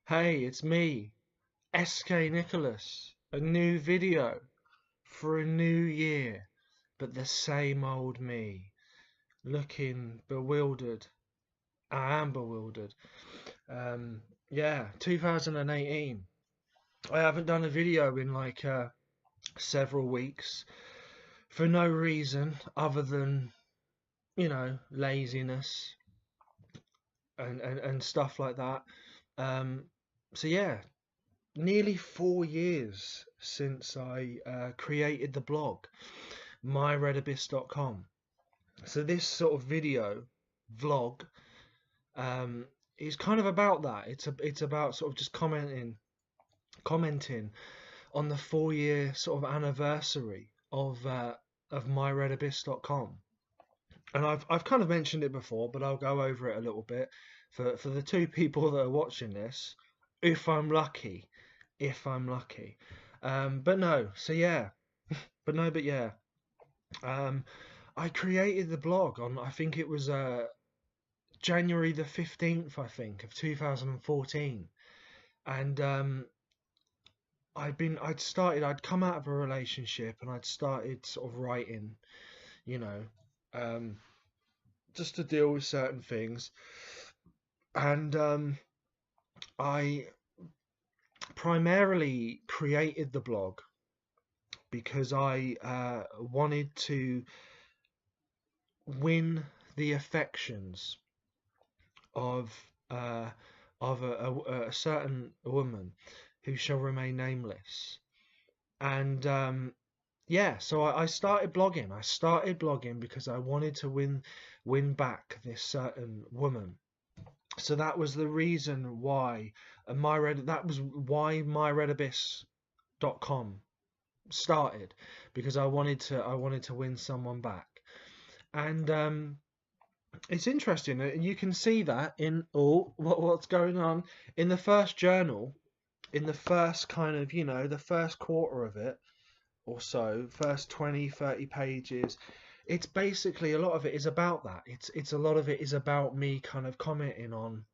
Hey, it's me, SK Nicholas. A new video for a new year, but the same old me, looking bewildered. I am bewildered. Um, yeah, 2018. I haven't done a video in like several weeks for no reason other than, laziness and stuff like that. Um, so yeah, nearly 4 years since I created the blog, myredabyss.com. So this sort of video vlog um, is kind of about that. It's about sort of just commenting on the 4 year sort of anniversary of myredabyss.com. And I've kind of mentioned it before, but I'll go over it a little bit for the two people that are watching this, if I'm lucky, if I'm lucky. But no, so yeah, but no, but yeah. Um, I created the blog on, I think it was January the 15th, I think, of 2014. And I'd come out of a relationship and I'd started sort of writing, you know, um, just to deal with certain things. And I primarily created the blog because I wanted to win the affections of uh, of a certain woman who shall remain nameless. And yeah, so I started blogging. I started blogging because I wanted to win back this certain woman. So that was the reason why that was why myredabyss.com started, because I wanted to win someone back. And it's interesting. You can see that in what's going on in the first journal, in the first kind of, the first quarter of it or so, first 20, 30 pages. It's basically, a lot of it is about that. It's a lot of it is about me kind of commenting on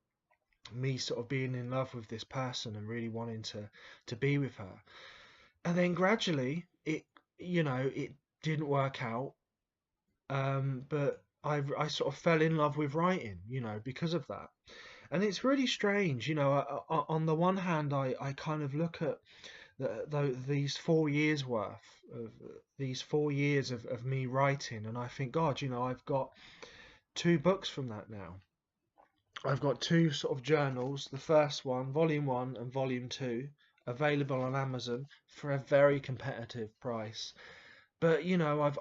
me sort of being in love with this person and really wanting to be with her. And then gradually it didn't work out. But I sort of fell in love with writing, because of that. And it's really strange, on the one hand, I kind of look at these 4 years worth of these 4 years of me writing, and I think, God, I've got two books from that now. I've got two sort of journals, the first one, volume one and volume two, available on Amazon for a very competitive price. But I've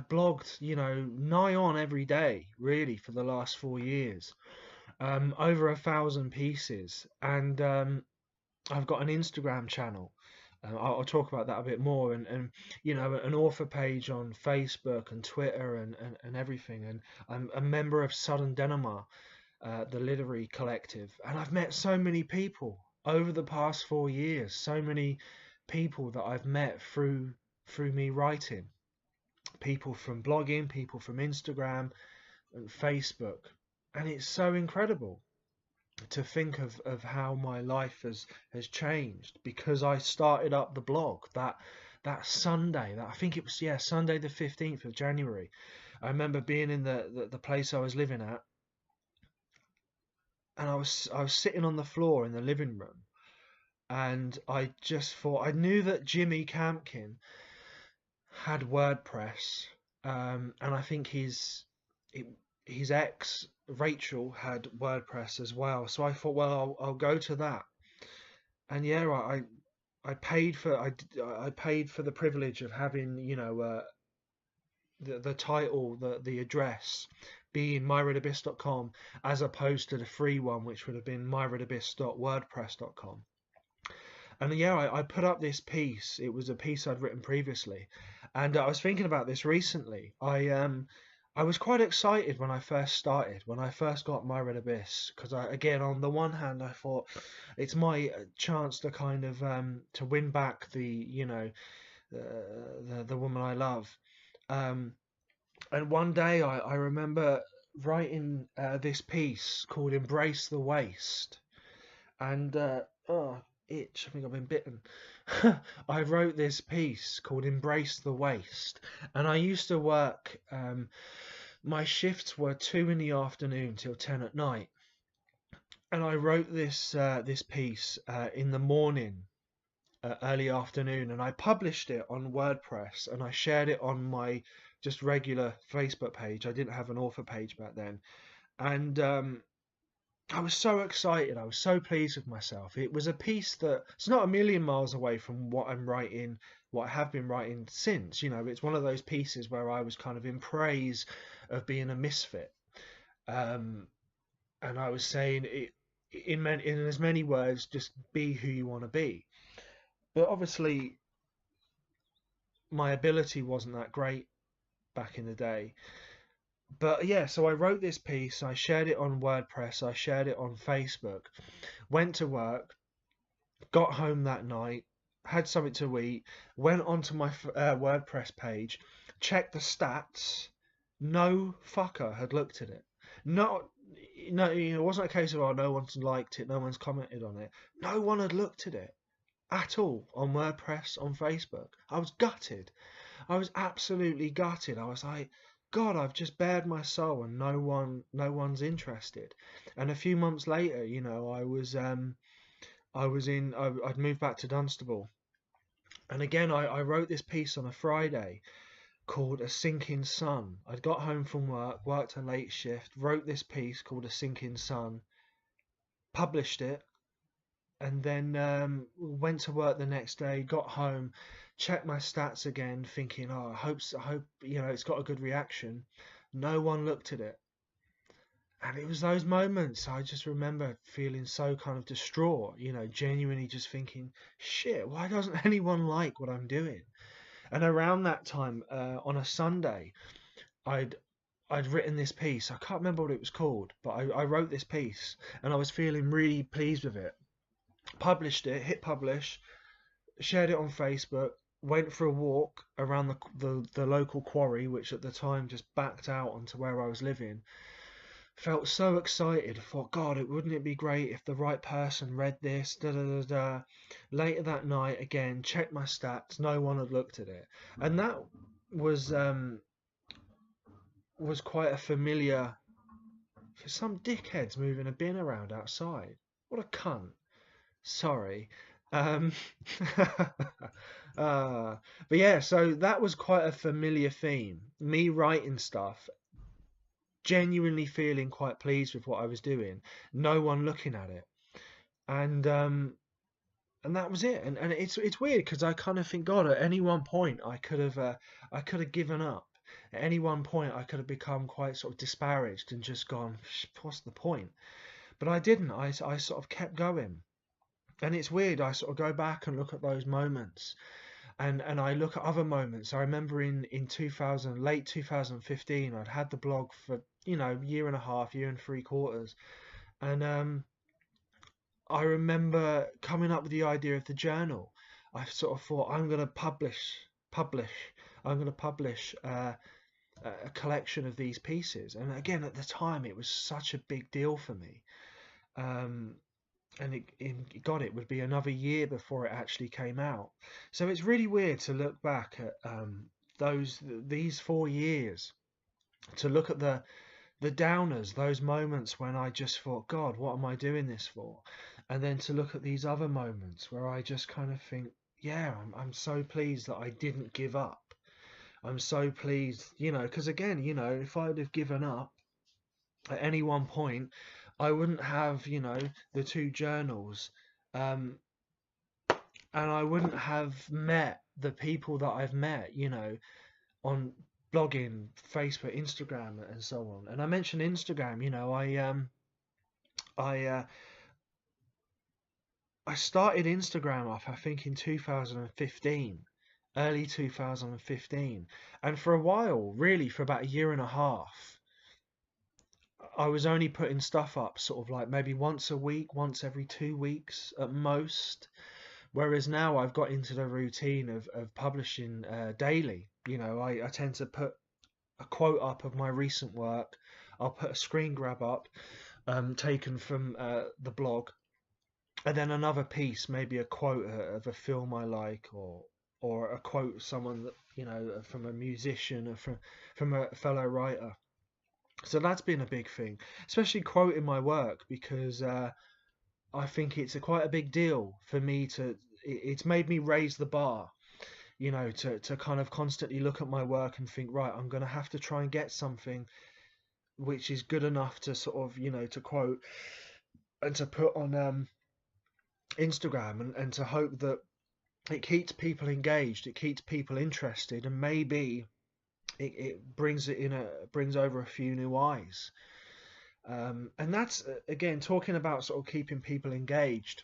blogged, nigh on every day, really, for the last 4 years, over 1,000 pieces, and I've got an Instagram channel. I'll talk about that a bit more, and an author page on Facebook and Twitter and everything. And I'm a member of Southern Denmark, the literary collective, and I've met so many people over the past 4 years. So many people that I've met through me writing. People from blogging, people from Instagram and Facebook, and it's so incredible to think of how my life has changed because I started up the blog that Sunday. That I think it was, yeah, Sunday the 15th of January. I remember being in the place I was living at, and I was sitting on the floor in the living room, and I just thought, I knew that Jimmy Campkin had WordPress, and I think his ex Rachel had WordPress as well. So I thought, well, I'll go to that. And yeah, I paid for I paid for the privilege of having, the title, the address being myredabyss.com, as opposed to the free one, which would have been myredabyss.wordpress.com. And yeah, I put up this piece. It was a piece I'd written previously, and I was thinking about this recently. I was quite excited when I first started, when I first got My Red Abyss, because again, on the one hand, I thought it's my chance to kind of to win back the woman I love. Um, and one day I remember writing this piece called "Embrace the Waste," and oh, itch! I think I've been bitten. I wrote this piece called "Embrace the Waste," and I used to work. My shifts were 2 in the afternoon till 10 at night, and I wrote this piece in the morning, early afternoon, and I published it on WordPress, and I shared it on my just regular Facebook page. I didn't have an author page back then, and I was so excited. I was so pleased with myself. It was a piece that it's not a million miles away from what I'm writing, what I have been writing since. It's one of those pieces where I was kind of in praise of being a misfit. Um, and I was saying it in as many words, just be who you want to be. But obviously, my ability wasn't that great back in the day. But yeah, so I wrote this piece, I shared it on WordPress, I shared it on Facebook, went to work, got home that night, had something to eat, went onto my WordPress page, checked the stats. No fucker had looked at it. Not, no, it wasn't a case of, oh, no one's liked it, no one's commented on it. No one had looked at it at all on WordPress, on Facebook. I was gutted. I was absolutely gutted. I was like, God, I've just bared my soul and no one's interested. And a few months later, I'd moved back to Dunstable. And again, I wrote this piece on a Friday called A Sinking Sun. I'd got home from work, worked a late shift, wrote this piece called A Sinking Sun, published it, and then went to work the next day, got home, checked my stats again, thinking, oh, I hope it's got a good reaction. No one looked at it. And it was those moments I just remember feeling so kind of distraught, genuinely just thinking, shit, why doesn't anyone like what I'm doing? And around that time, on a Sunday, I'd I'd written this piece. I can't remember what it was called, but I wrote this piece and I was feeling really pleased with it. Published it, hit publish, shared it on Facebook, went for a walk around the local quarry, which at the time just backed out onto where I was living. Felt so excited. Thought, God, wouldn't it be great if the right person read this? Da da da da. Later that night, again, checked my stats. No one had looked at it, and that was um, was quite a familiar. Some dickheads moving a bin around outside. What a cunt. Sorry. Um, but yeah, so that was quite a familiar theme. Me writing stuff, genuinely feeling quite pleased with what I was doing, no one looking at it, and that was it. And it's weird because I kind of think, God, at any one point I could have given up. At any one point I could have become quite sort of disparaged and just gone, what's the point? But I didn't. I sort of kept going. And it's weird. I sort of go back and look at those moments, and I look at other moments. I remember in 2000, late 2015, I'd had the blog for year and a half, year and 3 quarters, and I remember coming up with the idea of the journal. I sort of thought I'm going to publish. I'm going to publish a collection of these pieces. And again, at the time, it was such a big deal for me. Um, and it would be another year before it actually came out. So it's really weird to look back at these 4 years, to look at the downers, those moments when I just thought, God, what am I doing this for? And then to look at these other moments where I just kind of think, yeah, I'm so pleased that I didn't give up. I'm so pleased, because again, if I'd have given up at any one point, I wouldn't have, the two journals, um, and I wouldn't have met the people that I've met, on blogging, Facebook, Instagram, and so on. And I mentioned Instagram, I I started Instagram off, I think, in 2015, early 2015, and for a while, really, for about a year and a half, I was only putting stuff up sort of like maybe once a week, once every 2 weeks at most. Whereas now I've got into the routine of publishing daily. I tend to put a quote up of my recent work. I'll put a screen grab up, taken from the blog, and then another piece, maybe a quote of a film I like, or a quote of someone that, from a musician, or from a fellow writer. So that's been a big thing, especially quoting my work, because I think it's quite a big deal for me to. It's made me raise the bar, to kind of constantly look at my work and think, right, I'm going to have to try and get something which is good enough to sort of, to quote and to put on Instagram, and to hope that it keeps people engaged, it keeps people interested, and maybe it brings over a few new eyes. And that's again talking about sort of keeping people engaged.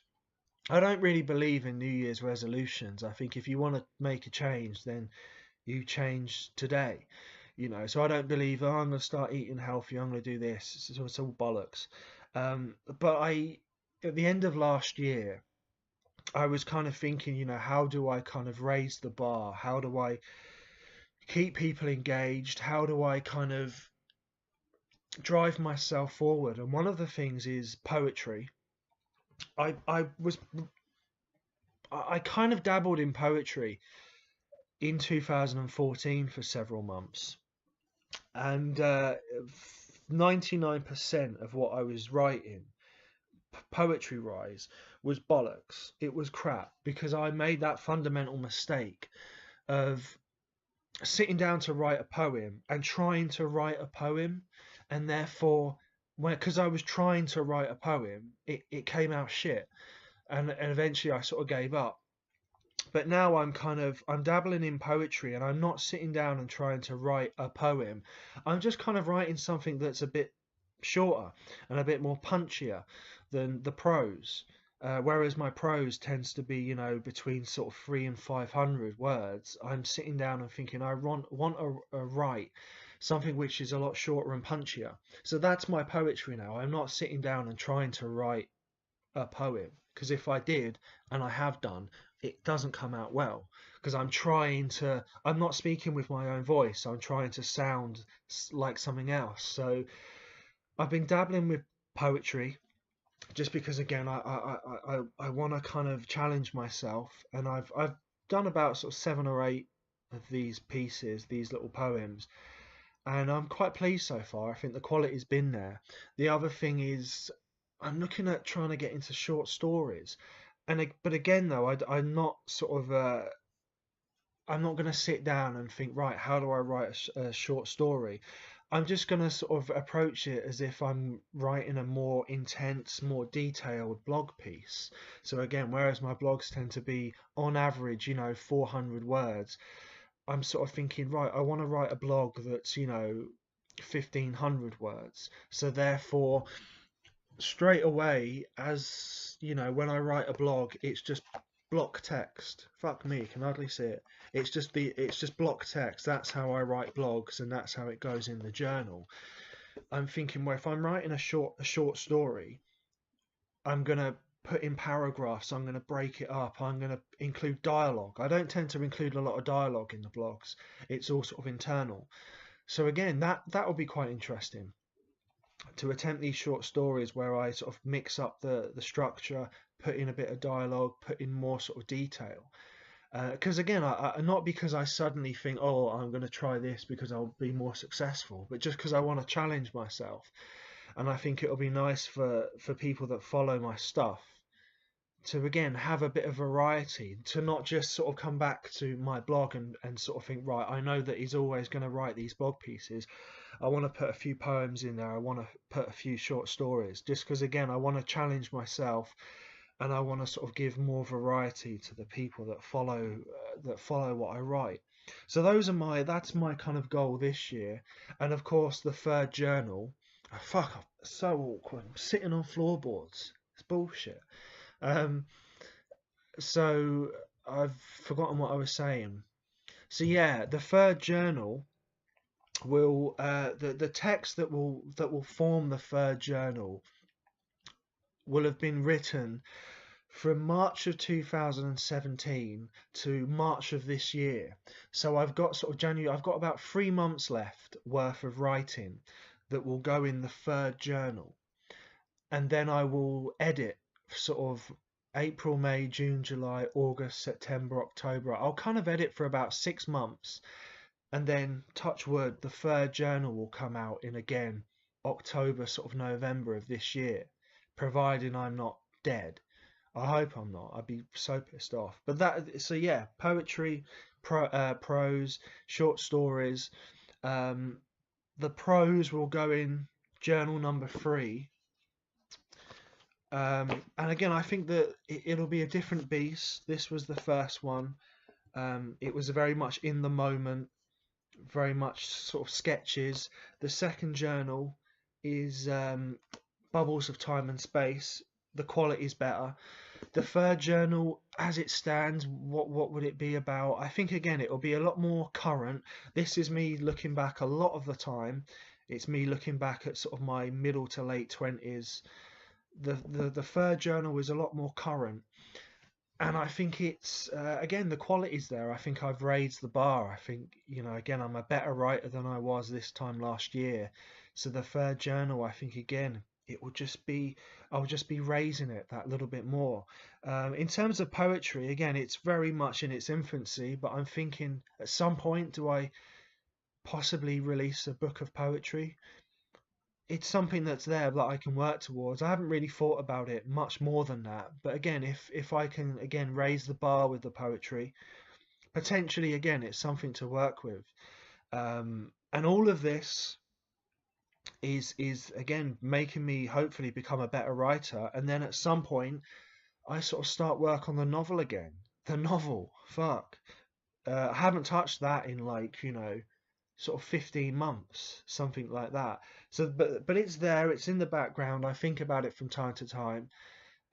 I don't really believe in New Year's resolutions. I think if you want to make a change, then you change today. So I don't believe, oh, I'm going to start eating healthy, I'm going to do this. It's all bollocks. But at the end of last year, I was kind of thinking, how do I kind of raise the bar? How do I keep people engaged? How do I kind of drive myself forward? And one of the things is poetry. I kind of dabbled in poetry in 2014 for several months, and 99% of what I was writing, poetry wise, was bollocks. It was crap, because I made that fundamental mistake of sitting down to write a poem and trying to write a poem, and therefore, because I was trying to write a poem, it came out shit, and eventually I sort of gave up. But now I'm dabbling in poetry, and I'm not sitting down and trying to write a poem. I'm just kind of writing something that's a bit shorter and a bit more punchier than the prose. Whereas my prose tends to be, between sort of 300 and 500 words. I'm sitting down and thinking I want to write something which is a lot shorter and punchier. So that's my poetry now. I'm not sitting down and trying to write a poem, because if I did, and I have done, it doesn't come out well, because I'm not speaking with my own voice, I'm trying to sound like something else. So I've been dabbling with poetry, just because again I want to kind of challenge myself, and I've done about sort of 7 or 8 of these pieces, these little poems, and I'm quite pleased so far. I think the quality's been there. The other thing is, I'm looking at trying to get into short stories, but again though, I'm not sort of I'm not going to sit down and think, right, how do I write a short story? I'm just going to sort of approach it as if I'm writing a more intense, more detailed blog piece. So again, whereas my blogs tend to be on average, 400 words, I'm sort of thinking, right, I want to write a blog that's, 1500 words. So therefore, straight away, as when I write a blog, it's just block text. Fuck me, can hardly see it. It's just block text. That's how I write blogs, and that's how it goes in the journal. I'm thinking, well, if I'm writing a short story, I'm gonna put in paragraphs, I'm gonna break it up, I'm gonna include dialogue. I don't tend to include a lot of dialogue in the blogs. It's all sort of internal. So again, that will be quite interesting, to attempt these short stories where I sort of mix up the structure, put in a bit of dialogue, put in more sort of detail. Because again, not because I suddenly think, oh, I'm going to try this because I'll be more successful, but just because I want to challenge myself. And I think it'll be nice for people that follow my stuff to again have a bit of variety, to not just sort of come back to my blog and sort of think, right, I know that he's always going to write these blog pieces. I want to put a few poems in there. I want to put a few short stories, just because again I want to challenge myself, and I want to sort of give more variety to the people that follow what I write. So that's my kind of goal this year. And of course the third journal. Oh, fuck, so awkward. I'm sitting on floorboards. It's bullshit. Um, so I've forgotten what I was saying. So yeah, the third journal will the text that will form the third journal will have been written from March of 2017 to March of this year. So I've got sort of January, I've got about 3 months left worth of writing. that will go in the third journal, and then I will edit sort of April, May, June, July, August, September, October. I'll kind of edit for about 6 months, and then touch wood, the third journal will come out in again October, sort of November of this year, providing I'm not dead. I hope I'm not. I'd be so pissed off. But that, so yeah, poetry, prose, short stories. Um, the prose will go in journal number 3. And again, I think that it'll be a different beast. This was the first one. It was very much in the moment, very much sort of sketches. The second journal is bubbles of time and space. The quality's better. The third journal, as it stands, what would it be about? I think again it'll be a lot more current. This is me looking back a lot of the time. It's me looking back at sort of my middle to late 20s. The third journal is a lot more current, and I think it's again the quality's there. I think I've raised the bar. I think, again, I'm a better writer than I was this time last year. So the third journal, I think again it will just be I'll just be raising it that little bit more. In terms of poetry, again, it's very much in its infancy, but I'm thinking at some point, do I possibly release a book of poetry? It's something that's there that I can work towards. I haven't really thought about it much more than that. But again, if I can again raise the bar with the poetry, potentially again it's something to work with. And all of this is again making me hopefully become a better writer. And then at some point, I sort of start work on the novel again. The novel, fuck. I haven't touched that in like, sort of 15 months, something like that. So, but it's there, it's in the background. I think about it from time to time.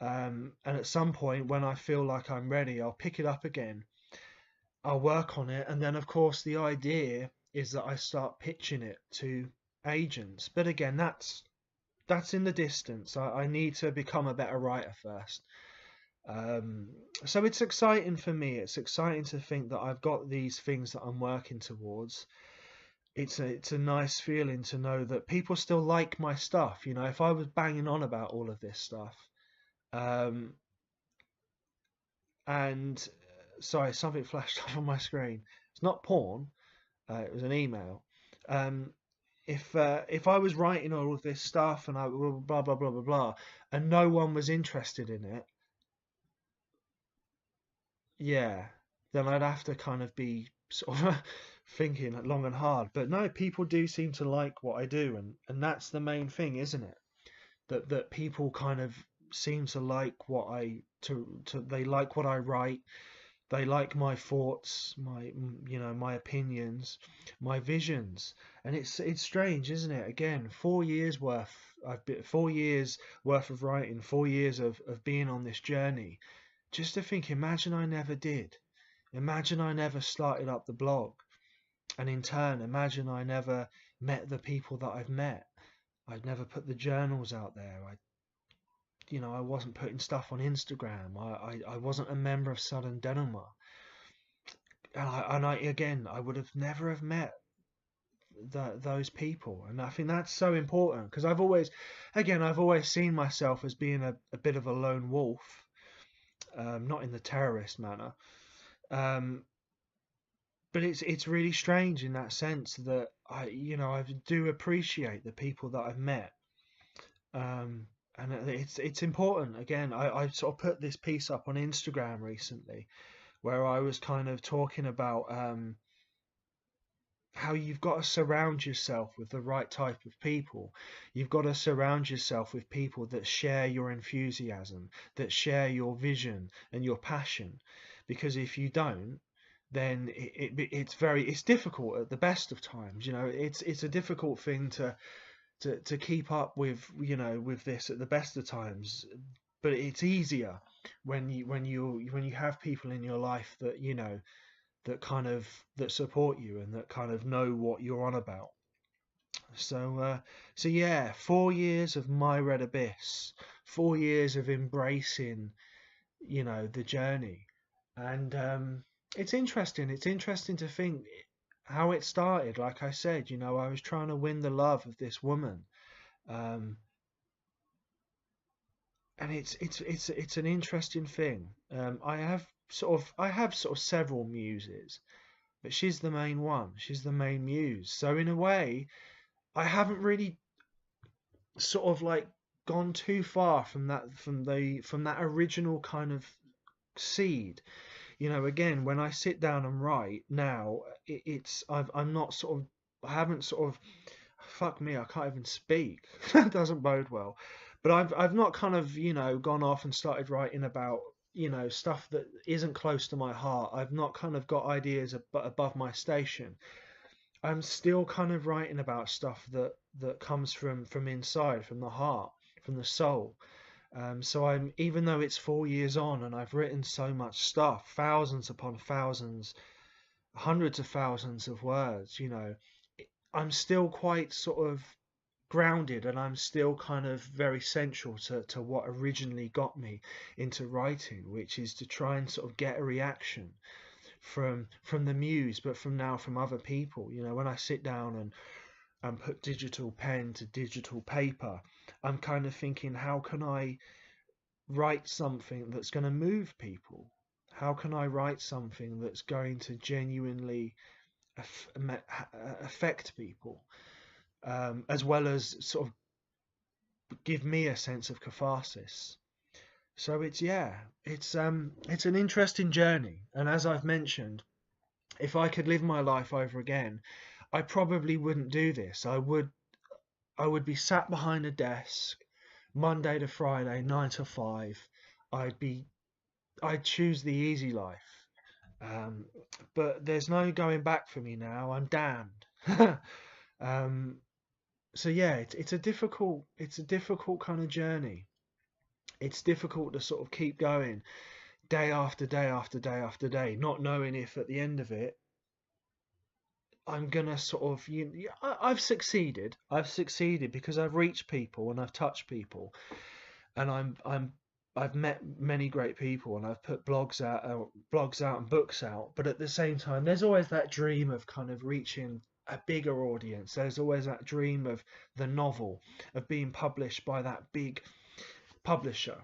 And at some point, when I feel like I'm ready, I'll pick it up again. I'll work on it, and then of course the idea is that I start pitching it to agents. But again, that's in the distance. I need to become a better writer first. Um, so it's exciting for me. It's exciting to think that I've got these things that I'm working towards. It's a nice feeling to know that people still like my stuff. If I was banging on about all of this stuff, um, and sorry, something flashed up on my screen. It's not porn. It was an email. Um, if I was writing all of this stuff and I blah blah blah blah blah, and no one was interested in it, yeah, then I'd have to kind of be sort of thinking long and hard. But no, people do seem to like what I do, and that's the main thing, isn't it? That people kind of seem to like what they like what I write. They like my thoughts, my opinions, my visions. And it's strange, isn't it? Again, 4 years worth. I've been 4 years worth of writing, 4 years of being on this journey. Just to think, imagine I never did. Imagine I never started up the blog. And in turn, imagine I never met the people that I've met. I'd never put the journals out there. I wasn't putting stuff on Instagram. I wasn't a member of Southern Denmark. And I again, I would have never have met those people. And I think that's so important because I've always seen myself as being a bit of a lone wolf, not in the terrorist manner. Um, but it's really strange in that sense that I do appreciate the people that I've met. And it's important. Again, I sort of put this piece up on Instagram recently where I was kind of talking about how you've got to surround yourself with the right type of people. You've got to surround yourself with people that share your enthusiasm, that share your vision and your passion. Because if you don't, then it's difficult at the best of times. It's a difficult thing to keep up with this at the best of times. But it's easier when you have people in your life that that support you and that kind of know what you're on about. So yeah, 4 years of my red abyss, 4 years of embracing the journey. And it's interesting to think how it started. Like I said, you know, I was trying to win the love of this woman. Um, and it's an interesting thing. I have sort of several muses, but she's the main one. She's the main muse. So in a way, I haven't really sort of like gone too far from that original kind of seed. You know, again, when I sit down and write now, I'm not sort of, I haven't sort of, fuck me, I can't even speak. That doesn't bode well. But I've not kind of, you know, gone off and started writing about, you know, stuff that isn't close to my heart. I've not kind of got ideas above my station. I'm still kind of writing about stuff that comes from inside, from the heart, from the soul. So I'm, even though it's 4 years on and I've written so much stuff, thousands upon thousands, hundreds of thousands of words, you know, I'm still quite sort of grounded, and I'm still kind of very central to what originally got me into writing, which is to try and sort of get a reaction from the muse, but from other people. You know, when I sit down and put digital pen to digital paper, I'm kind of thinking, how can I write something that's going to move people? How can I write something that's going to genuinely affect people, as well as sort of give me a sense of catharsis? So it's an interesting journey, and as I've mentioned, if I could live my life over again, I probably wouldn't do this. I would be sat behind a desk Monday to Friday, 9 to 5. I'd be I'd choose the easy life. Um, but there's no going back for me now. I'm damned. um, so yeah, it's a difficult kind of journey. It's difficult to sort of keep going day after day after day after day, not knowing if at the end of it I'm gonna sort of I've succeeded. I've succeeded because I've reached people and I've touched people, and I've met many great people, and I've put blogs out and books out. But at the same time, there's always that dream of kind of reaching a bigger audience. There's always that dream of the novel, of being published by that big publisher.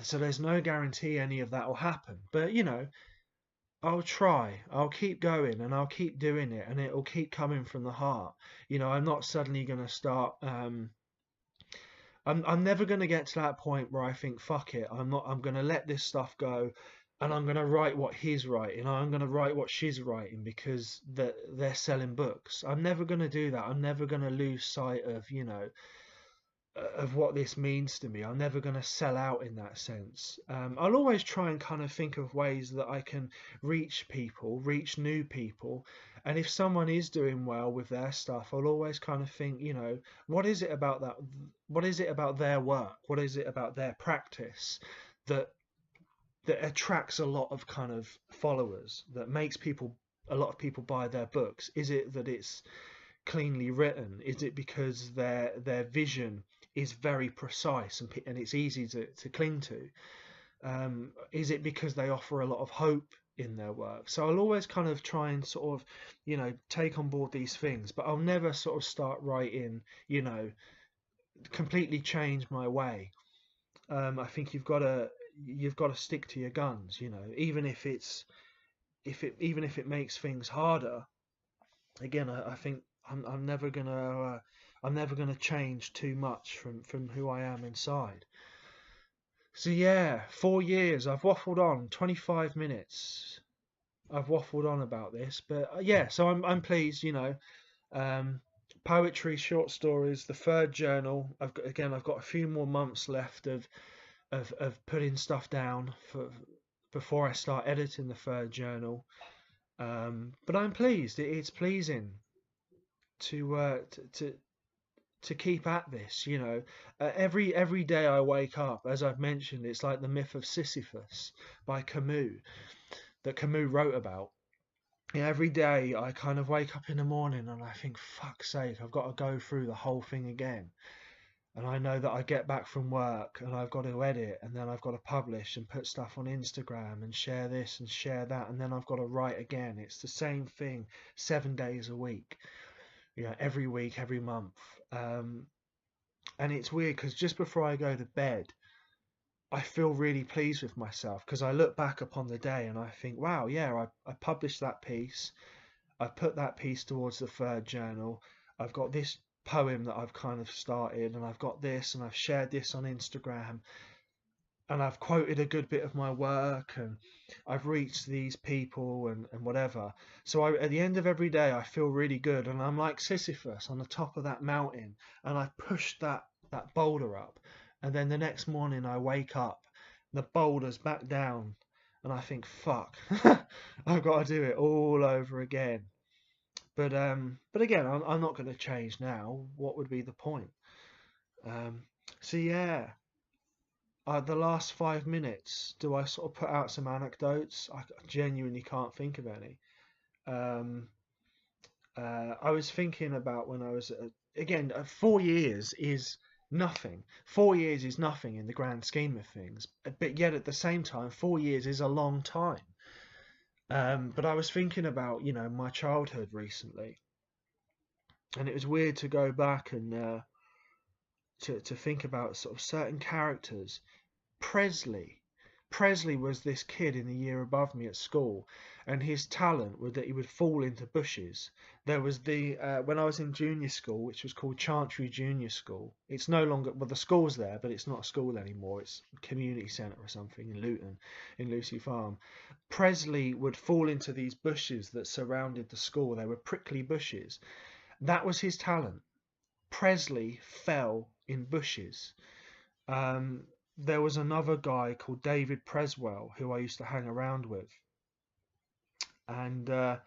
So there's no guarantee any of that will happen. But you know, I'll try. I'll keep going and I'll keep doing it, and it'll keep coming from the heart. You know, I'm not suddenly going to start. I'm never going to get to that point where I think, fuck it, I'm not. I'm going to let this stuff go, and I'm going to write what he's writing. I'm going to write what she's writing because they're selling books. I'm never going to do that. I'm never going to lose sight of, you know, of what this means to me. I'm never going to sell out in that sense. I'll always try and kind of think of ways that I can reach people, reach new people. And if someone is doing well with their stuff, I'll always kind of think, you know, what is it about that? What is it about their work? What is it about their practice that that attracts a lot of kind of followers, that makes a lot of people buy their books? Is it that it's cleanly written? Is it because their vision is very precise and it's easy to cling to? Is it because they offer a lot of hope in their work? So I'll always kind of try and sort of, you know, take on board these things, but I'll never sort of start writing, you know, completely change my way. I think you've got to stick to your guns, you know, even if even if it makes things harder. Again, I think I'm never gonna change too much from who I am inside. So yeah, 4 years. I've waffled on 25 minutes. I've waffled on about this, but yeah. So I'm pleased. You know, um, poetry, short stories, the third journal. I've got a few more months left of putting stuff down for before I start editing the third journal. But I'm pleased. It's pleasing to to keep at this. You know, every day I wake up, as I've mentioned, it's like the myth of Sisyphus by Camus that Camus wrote about. Yeah, every day I kind of wake up in the morning and I think, fuck's sake, I've got to go through the whole thing again. And I know that I get back from work and I've got to edit, and then I've got to publish and put stuff on Instagram and share this and share that, and then I've got to write again. It's the same thing 7 days a week, every week, every month. Um, and it's weird because just before I go to bed, I feel really pleased with myself because I look back upon the day and I think, wow, yeah, I published that piece. I've put that piece towards the third journal. I've got this poem that I've kind of started, and I've got this, and I've shared this on Instagram, and I've quoted a good bit of my work, and I've reached these people, and whatever. So at the end of every day, I feel really good, and I'm like Sisyphus on the top of that mountain, and I pushed that boulder up, and then the next morning I wake up, the boulder's back down, and I think, fuck, I've got to do it all over again. But again, I'm not going to change now. What would be the point? Um, so yeah, the last 5 minutes, do I sort of put out some anecdotes? I genuinely can't think of any. Um, I was thinking about when I was again, 4 years is nothing. 4 years is nothing in the grand scheme of things. But yet at the same time, 4 years is a long time. But I was thinking about my childhood recently, and it was weird to go back and to think about sort of certain characters. Presley. Presley was this kid in the year above me at school, and his talent was that he would fall into bushes. There was when I was in junior school, which was called Chantry Junior School. It's no longer, well, the school's there, but it's not a school anymore. It's a community centre or something in Luton, in Lucy Farm. Presley would fall into these bushes that surrounded the school. They were prickly bushes. That was his talent. Presley fell in bushes. Um, there was another guy called David Preswell who I used to hang around with, and I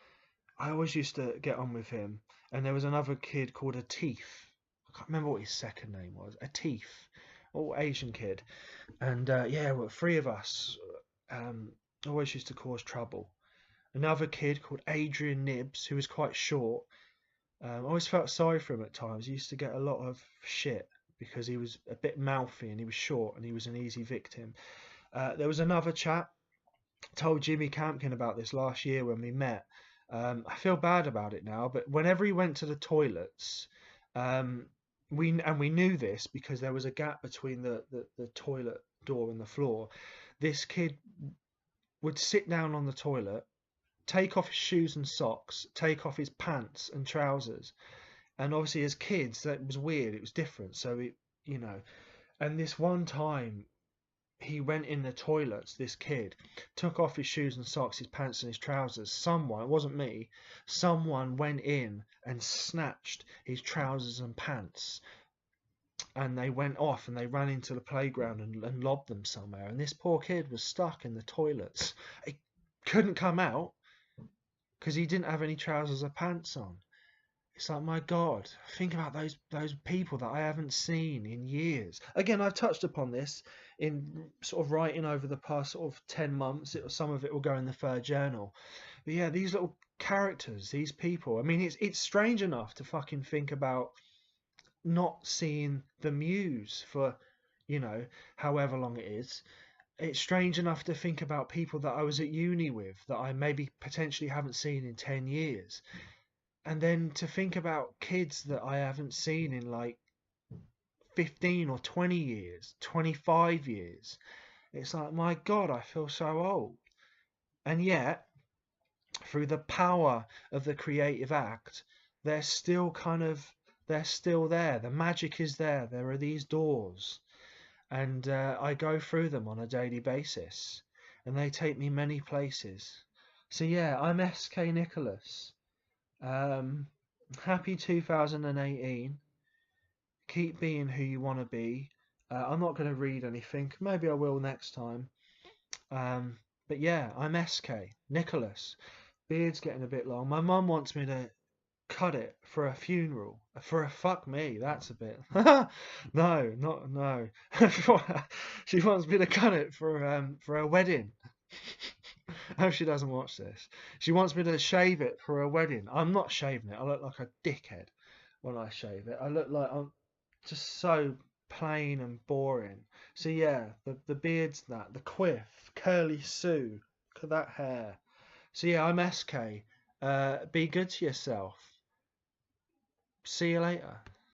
always used to get on with him. And there was another kid called Atif. I can't remember what his second name was. Atif, all Asian kid. And yeah, well, three of us always used to cause trouble. Another kid called Adrian Nibbs, who was quite short. I always felt sorry for him at times. He used to get a lot of shit because he was a bit mouthy and he was short and he was an easy victim. There was another chap, told Jimmy Campkin about this last year when we met. I feel bad about it now, but whenever he went to the toilets, um, we knew this because there was a gap between the toilet door and the floor. This kid would sit down on the toilet, take off his shoes and socks, take off his pants and trousers, and obviously as kids that was weird. It was different. So you know, and this one time he went in the toilets, this kid, took off his shoes and socks, his pants and his trousers. Someone, it wasn't me, someone went in and snatched his trousers and pants, and they went off and they ran into the playground and lobbed them somewhere. And this poor kid was stuck in the toilets. He couldn't come out because he didn't have any trousers or pants on. It's like, my God, think about those people that I haven't seen in years. Again, I've touched upon this in sort of writing over the past sort of 10 months. Some of it will go in the third journal. But yeah, these little characters, these people. I mean, it's strange enough to fucking think about not seeing the Muse for, however long it is. It's strange enough to think about people that I was at uni with that I maybe potentially haven't seen in 10 years. And then to think about kids that I haven't seen in like 15 or 20 years, 25 years. It's like, my God, I feel so old. And yet, through the power of the creative act, they're still there. The magic is there. There are these doors. And I go through them on a daily basis. And they take me many places. So yeah, I'm SK Nicholas. Um, Happy 2018. Keep being who you want to be. I'm not going to read anything. Maybe I will next time. But yeah, I'm SK Nicholas. Beard's getting a bit long. My mum wants me to cut it for a funeral. For a fuck me, that's a bit. No. She wants me to cut it for a wedding. I hope she doesn't watch this. She wants me to shave it for a wedding. I'm not shaving it. I look like a dickhead when I shave it. I look like I'm just so plain and boring. So yeah, the beard's that, the quiff, curly Sue, look at that hair. So yeah, I'm SK. Be good to yourself. See you later.